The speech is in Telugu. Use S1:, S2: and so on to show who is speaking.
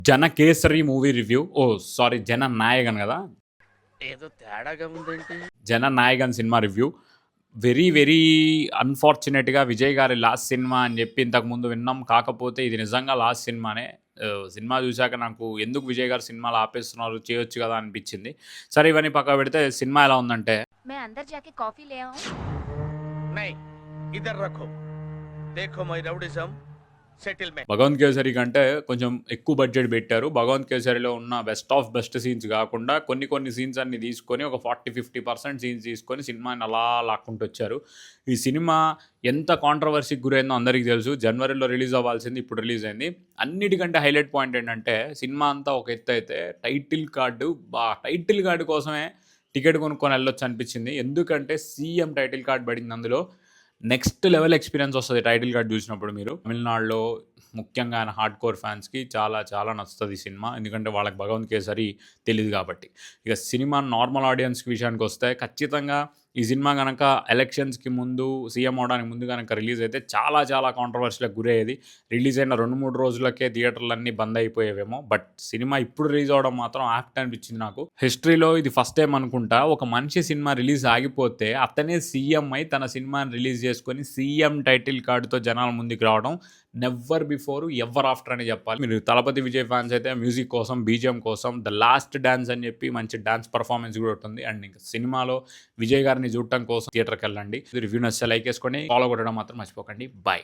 S1: 'జనకేసరి' movie review. Oh! Sorry 'Jananayagan' గదా!
S2: ఏదో తేడాగా ఉందేంటి?
S1: 'జననాయకన్' సినిమా రివ్యూ. వెరీ, వెరీ అన్‌ఫార్చునేట్‌గా విజయ్ గారి లాస్ట్ సినిమా అని జెప్పి ఇంతకుముందు విన్నాం. కాకపోతే ఇది నిజంగా లాస్ట్ సినిమానే. సినిమా జూసాక నాకు ఎందుకు విజయ్ గారు సినిమాలు ఆపేస్తున్నారు, చేయొచ్చు గదా అనిపిచ్చింది. సరే ఇవన్నీ పక్కకు పెడితే సినిమా ఎలా ఉందంటే
S3: मैं अंदर जाके कॉफी ले आऊं?
S2: नहीं, इधर रखो। देखो मैं रउडिज़म सेटलमेंट।
S1: 'భగవంత్ కేసరి' కంటే కొంచెం ఎక్కువ బడ్జెట్ బెట్టారు. 'భగవంత్ కేసరిలో' ఉన్న బెస్ట్ ఆఫ్ బెస్ట్ సీన్స్ గాకుండా కొన్ని కొన్ని సీన్స్ అన్ని తీసుకొని ఒక 40-50% సీన్స్ తీసుకొని సినిమాని అలా లాక్కుంటొచ్చారు. ఈ సినిమా ఎంత కాంట్రోవర్సీకి గురైందో అందరికీ తెలుసు. జనవరిలో రిలీజ్ అవ్వాల్సింది ఇప్పుడు రిలీజ్ అయింది. అన్నిటికంటే హైలైట్ పాయింట్ ఏంటంటే సినిమా అంతా ఒక ఎత్తయితే టైటిల్ కార్డ్ కోసమే టికెట్ కొనుక్కొని ఎళ్ళొచ్చు అనిపిచ్చింది. ఎందుకంటే సీఎం టైటిల్ కార్డ్ పడింది అందులో. నెక్స్ట్ లెవెల్ ఎక్స్‌పీరియన్స్ వస్తది టైటిల్ కార్డ్ జూసినప్పుడు మీరు. తమిళనాడులో ముఖ్యంగా ఆయన హార్డ్ కోర్ ఫ్యాన్స్‌కి చాలా చాలా నచ్చుతది ఈ సినిమా. ఎందుకంటే వాళ్ళకి 'భగవంత్ కేసరి' తెలీదు గాబట్టి. ఇక సినిమా నార్మల్ ఆడియన్స్‌కి విషయానికొస్తే ఖచ్చితంగా ఈ సినిమా గనక ఎలక్షన్స్‌కి ముందు సీఎం అవ్వడానికి ముందు గనక రిలీజ్ అయితే చాలా చాలా కాంట్రోవర్సీ‌లకు గురయ్యేది. రిలీజ్ అయిన 2, 3 రోజులకే థియేటర్‌లన్నీ బంద్ అయిపోయేవేమో. బట్ సినిమా ఇప్పుడు రిలీజ్ అవ్వడం మాత్రం యాప్ట్ అనిపించింది నాకు. హిస్టరీలో ఇది ఫస్ట్ టైమ్ అనుకుంటా. ఒక మనిషి సినిమా రిలీజ్ ఆగిపోతే అతనే సీఎం అయి తన సినిమాని రిలీజ్ చేసుకొని సీఎం టైటిల్ కార్డ్‌తో జనాల ముందుకు రావడం నెవర్ బిఫోర్ ఎవర్ ఆఫ్టర్ అని చెప్పాలి. మీరు 'తలపతి విజయ్' ఫ్యాన్స్ అయితే మ్యూజిక్ కోసం, బీజీఎం కోసం 'ద లాస్ట్ డాన్స్' అని చెప్పి మంచి డాన్స్ పర్ఫార్మెన్స్ కూడా ఉంటుంది. అండ్ ఇంకా సినిమాలో విజయ్ గారిని చూడటం కోసం థియేటర్‌కి వెళ్ళండి. రివ్యూ నచ్చితే లైక్ చేసుకోండి. ఫాలో కొట్టడం మాత్రం మర్చిపోకండి. బై.